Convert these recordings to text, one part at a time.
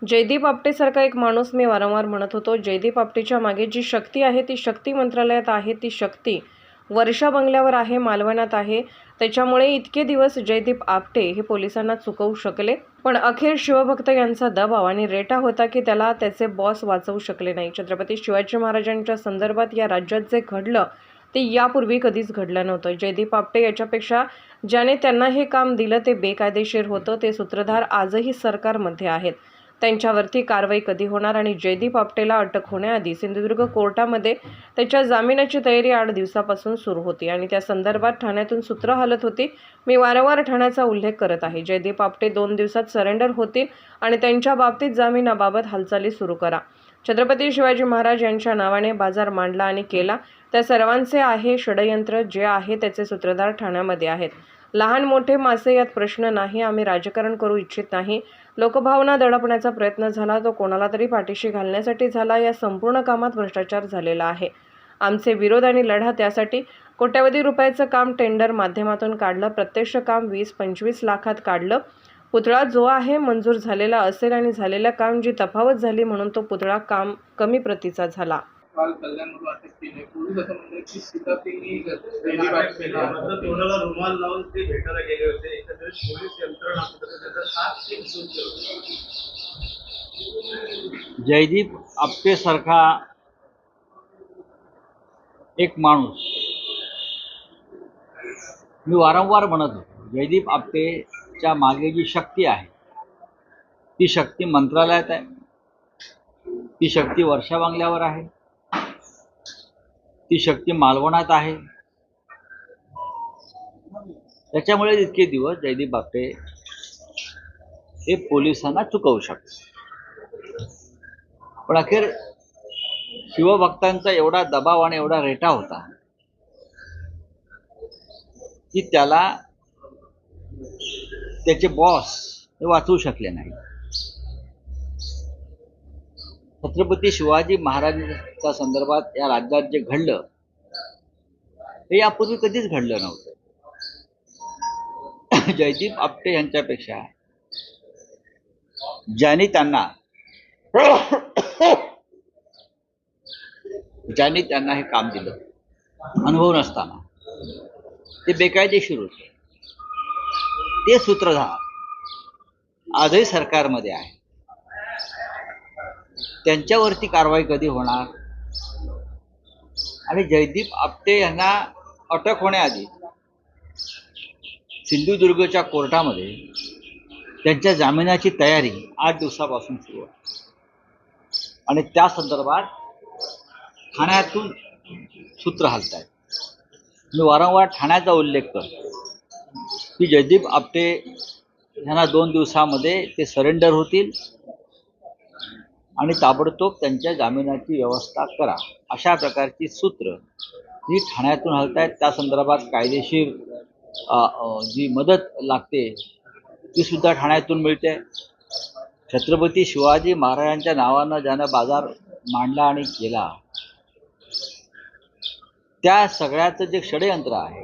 जयदीप आपटेसारखा एक माणूस मी वारंवार म्हणत होतो. जयदीप आपटेच्या मागे जी शक्ती आहे ती शक्ती मंत्रालयात आहे, ती शक्ती वर्षा बंगल्यावर आहे, मालवणात आहे. त्याच्यामुळे इतके दिवस जयदीप आपटे हे पोलिसांना चुकवू शकले, पण अखेर शिवभक्त यांचा दबाव आणि रेटा होता की त्याला त्याचे बॉस वाचवू शकले नाही. छत्रपती शिवाजी महाराजांच्या संदर्भात या राज्यात जे घडलं ते यापूर्वी कधीच घडलं नव्हतं. जयदीप आपटे याच्यापेक्षा ज्याने त्यांना हे काम दिलं ते बेकायदेशीर होतं. ते सूत्रधार आजही सरकारमध्ये आहेत. त्यांच्यावरती कारवाई कधी होणार आणि जयदीप आपटेला अटक होण्याआधी सिंधुदुर्ग कोर्टामध्ये त्याच्या जामिनाची तयारी 8 दिवसापासून सुरू होती आणि त्या संदर्भात ठाण्यातून सूत्र हलत होती. मी वारंवार ठाण्याचा उल्लेख करत आहे. जयदीप आपटे 2 दिवसात सरेंडर होतील आणि त्यांच्या बाबतीत जामिनाबाबत हालचाली सुरू करा. छत्रपती शिवाजी महाराज यांच्या नावाने बाजार मांडला आणि केला. त्या सर्वांचे आहे षडयंत्र. जे आहे त्याचे सूत्रधार ठाण्यामध्ये आहेत. लहान मोठे मासे यात प्रश्न नाही. आम्ही राजकारण करू इच्छित नाही. लोकभावना दडपण्याचा प्रयत्न झाला तो कोणाला तरी पाठीशी घालण्यासाठी झाला. या संपूर्ण कामात भ्रष्टाचार झालेला आहे. आमचे विरोध आणि लढा त्यासाठी कोट्यवधी रुपयाचं काम टेंडर माध्यमातून काढलं. प्रत्यक्ष काम 20-25 लाखात काढलं. पुतळा जो आहे मंजूर झालेला असेल आणि झालेलं काम जी तफावत झाली म्हणून तो पुतळा काम कमी प्रतीचा झाला. काल कल्याणमधून अटक केली. पोलीस असं म्हणतात की सीतापिंगी जयदीप आपटेला तोंडाला रुमाल लावून ते भेटायला गेले होते. एखाद्या पोलीस यंत्रणा त्याचा साथ एक सुरू केलं. जयदीप आपटेसारखा एक माणूस मी वारंवार म्हणत होतो. जयदीप आपटेच्या मागे जी शक्ती आहे ती शक्ती मंत्रालयात आहे, ती शक्ती वर्षा बंगल्यावर आहे, ती शक्ती मालवणात आहे. त्याच्यामुळे इतके दिवस जयदीप आपटे हे पोलिसांना चुकवू शकतात. पण अखेर शिवभक्तांचा एवढा दबाव आणि एवढा रेटा होता की त्याला त्याचे बॉस हे वाचवू शकले नाही. छत्रपती शिवाजी महाराजांच्या संदर्भात या राज्यात जे घडलं हे यापूर्वी कधीच घडलं नव्हतं. जयदीप आपटे यांच्यापेक्षा ज्यांनी त्यांना हे काम दिलं अनुभव नसताना ते बेकायदेशीर होते. ते सूत्रधार आजही सरकारमध्ये आहे. त्यांच्यावरती कारवाई कधी होणार आणि जयदीप आपटे यांना अटक होण्याआधी सिंधुदुर्गच्या कोर्टामध्ये त्यांच्या जामिनाची तयारी 8 दिवसापासून सुरू आहे आणि त्या संदर्भात ठाण्यातून सूत्र हलत आहेत. मी वारंवार ठाण्याचा उल्लेख करतो की जयदीप आपटे यांना 2 दिवसामध्ये ते सरेंडर होतील आणि ताबडतोब त्यांच्या जामिनाची व्यवस्था करा अशा प्रकारची सूत्र ही ठाण्यातून हलत आहेत. त्या संदर्भात कायदेशीर जी मदत लागते ती सुद्धा ठाण्यातून मिळते. छत्रपती शिवाजी महाराजांच्या नावानं ज्यानं बाजार मांडला आणि केला त्या सगळ्याचं जे षडयंत्र आहे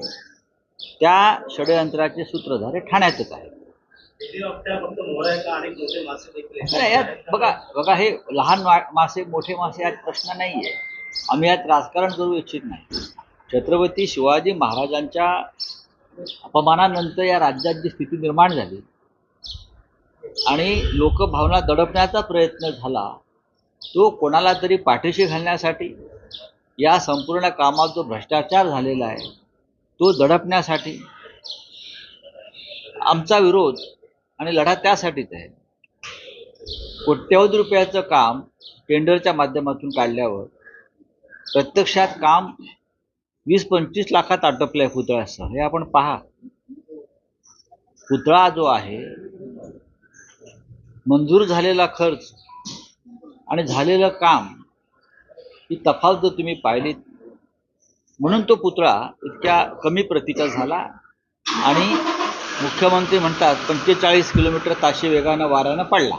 त्या षडयंत्राचे सूत्रधार हे ठाण्यातच आहे. बघा हे लहान मासे मोठे मासे यात प्रश्न नाही आहे. आम्ही यात राजकारण करू इच्छित नाही. छत्रपती शिवाजी महाराजांच्या अपमानानंतर या राज्यात जी स्थिती निर्माण झाली आणि लोकभावना दडपण्याचा प्रयत्न झाला तो कोणाला तरी पाठीशी घालण्यासाठी, या संपूर्ण कामात जो भ्रष्टाचार झालेला आहे तो दडपण्यासाठी आमचा विरोध आणि लढा त्यासाठीच आहे. कोट्यवधी रुपयाचं काम टेंडरच्या माध्यमातून काढल्यावर प्रत्यक्षात काम 20-25 लाखात आटपलंय पुतळ्यासह. हे आपण पहा. पुतळा जो आहे मंजूर झालेला खर्च आणि झालेलं काम ही तफावत जर तुम्ही पाहिलीत म्हणून तो पुतळा इतक्या कमी प्रतीचा झाला आणि मुख्यमंत्री म्हणतात 45 किलोमीटर ताशी वेगानं वाऱ्यानं पडला.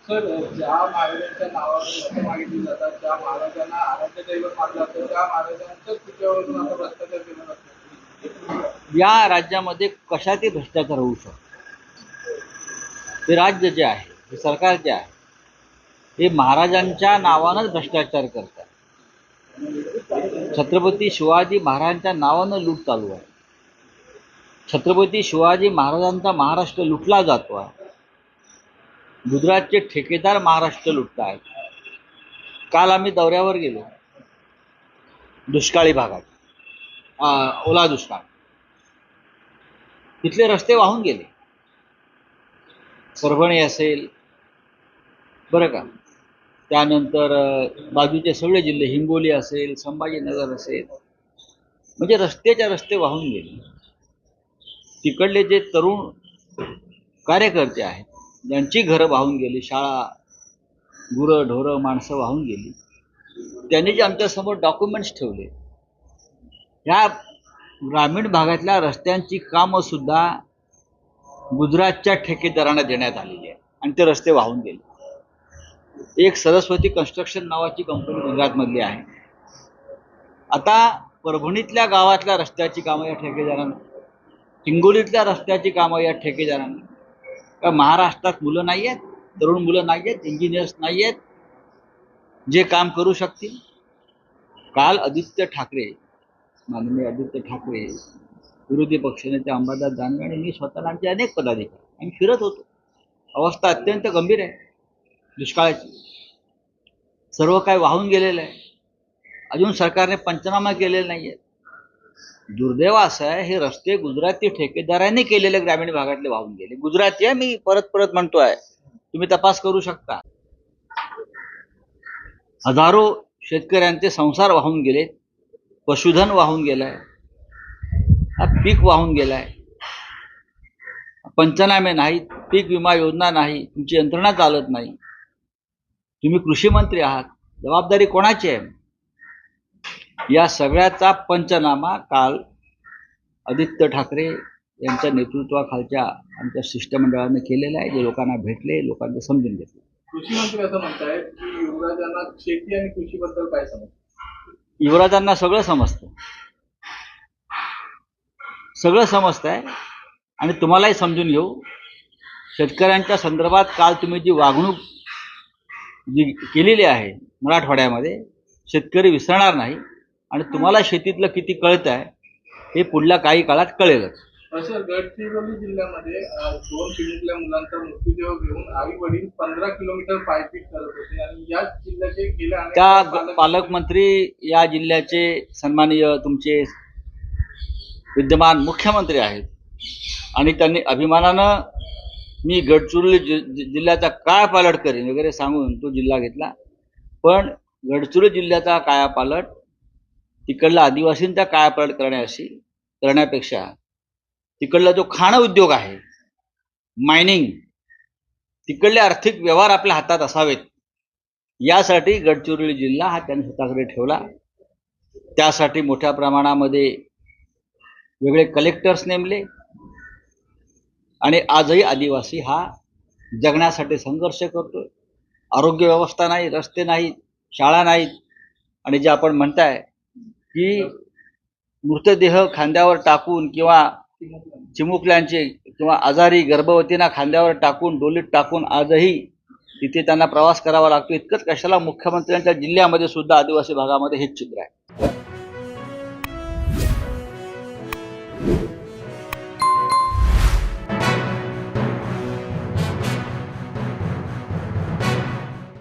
सर, ज्या महाराजांच्या नावावर मागितली जातात, ज्या महाराजांना आराध्य दैवत मानलं जातं त्या महाराजांच्याच पुतळ्यावरून आता भ्रष्टाचार केला जातो. या राज्यामध्ये कशातही भ्रष्टाचार होऊ शकतो. हे राज्य जे आहे, हे सरकार जे आहे हे महाराजांच्या नावानंच भ्रष्टाचार करतात. छत्रपती शिवाजी महाराजांच्या नावानं लूट चालू आहे. छत्रपती शिवाजी महाराजांचा महाराष्ट्र लुटला जातो आहे. गुजरातचे ठेकेदार महाराष्ट्र लुटतायत. काल आम्ही दौऱ्यावर गेलो दुष्काळी भागात, ओला दुष्काळ. तिथले रस्ते वाहून गेले. परभणी असेल बरं का, त्यानंतर बाजूचे सगळे जिल्हे, हिंगोली असेल, संभाजीनगर असेल, म्हणजे रस्त्याच्या रस्ते वाहून गेले. तिकडले जे तरुण कार्यकर्ते आहेत ज्यांची घरं वाहून गेली, शाळा, गुरं ढोरं माणसं वाहून गेली, त्यांनी जे आमच्यासमोर डॉक्युमेंट्स ठेवले, ह्या ग्रामीण भागातल्या रस्त्यांची कामंसुद्धा गुजरातच्या ठेकेदारांना देण्यात आलेली आहे आणि ते रस्ते वाहून गेले. एक सरस्वती कन्स्ट्रक्शन नावाची कंपनी गुजरातमधली आहे. आता परभणीतल्या गावातल्या रस्त्याची कामं या ठेकेदारांना, हिंगोलीतल्या रस्त्याची कामं या ठेकेदारांना. का महाराष्ट्रात मुलं नाही आहेत, तरुण मुलं नाही आहेत, इंजिनियर्स नाही आहेत जे काम करू शकतील? काल आदित्य ठाकरे, माननीय आदित्य ठाकरे, विरोधी पक्षनेते अंबादास दानवे आणि मी स्वतः आमचे अनेक पदाधिकारी आम्ही फिरत होतो. अवस्था अत्यंत गंभीर आहे दुष्काळाची. सर्व काय वाहून गेलेलं आहे. अजून सरकारने पंचनामा केलेला नाही आहे. दुर्दैव असं आहे, हे रस्ते गुजराती ठेकेदारांनी केलेले ग्रामीण भागातले वाहून गेले. गुजराती आहे, मी परत म्हणतोय, तुम्ही तपास करू शकता. हजारो शेतकऱ्यांचे संसार वाहून गेले, पशुधन वाहून गेलंय, पीक वाहून गेलाय. पंचनामे नाहीत, पीक विमा योजना नाही, तुमची यंत्रणा चालत नाही. तुम्ही कृषी मंत्री आहात, जबाबदारी कोणाची आहे? या सगळ्याचा पंचनामा काल आदित्य ठाकरे यांच्या नेतृत्वाखालच्या आमच्या शिष्टमंडळाने केलेला आहे. जे लोकांना भेटले, लोकांना समजून घेतले. कृषी मंत्री असं म्हणतायत की युवराजांना शेती आणि कृषीबद्दल काय समजतं? युवराजांना सगळं समजतं, सगळं समजतंय आणि तुम्हालाही समजून घेऊ. शेतकऱ्यांच्या संदर्भात काल तुम्ही जी वागणूक जी केलेली आहे मराठवाड्यामध्ये, शेतकरी विसरणार नाही आणि तुम्हाला शेतीतलं किती कळत आहे हे पुढल्या काही काळात कळेलच. असं गडचिरोली जिल्ह्यामध्ये 2 चिमुकल्या मुलांचा मृत्यूदेह घेऊन आई वडील 15 किलोमीटर पायपीट करत होते आणि याच जिल्ह्याचे गेल्या त्या पालकमंत्री, या जिल्ह्याचे सन्माननीय तुमचे विद्यमान मुख्यमंत्री आहेत आणि त्यांनी अभिमानानं मी गडचिरोली जिल्ह्याचा कायापालट करीन वगैरे सांगून तो जिल्हा घेतला. पण गडचिरोली जिल्ह्याचा कायापालट तिकडला आदिवासींचा कायापालट करण्यापेक्षा तिकडला जो खाण उद्योग आहे, मायनिंग, तिकडले आर्थिक व्यवहार आपल्या हातात असावेत यासाठी गडचिरोली जिल्हा हा त्यांनी स्वतःकडे ठेवला. त्यासाठी मोठ्या प्रमाणामध्ये वेगळे कलेक्टर्स नेमले आणि आजही आदिवासी हा जगण्यासाठी संघर्ष करतोय. आरोग्य व्यवस्था नाही, रस्ते नाहीत, शाळा नाहीत आणि जे आपण म्हणताय की मृतदेह खांद्यावर टाकून किंवा चिमुकल्यांचे किंवा आजारी गर्भवतींना खांद्यावर टाकून, डोलीत टाकून आजही तिथे त्यांना प्रवास करावा लागतो. इतकंच कशाला मुख्यमंत्र्यांच्या जिल्ह्यामध्ये सुद्धा आदिवासी भागामध्ये हेच चित्र आहे.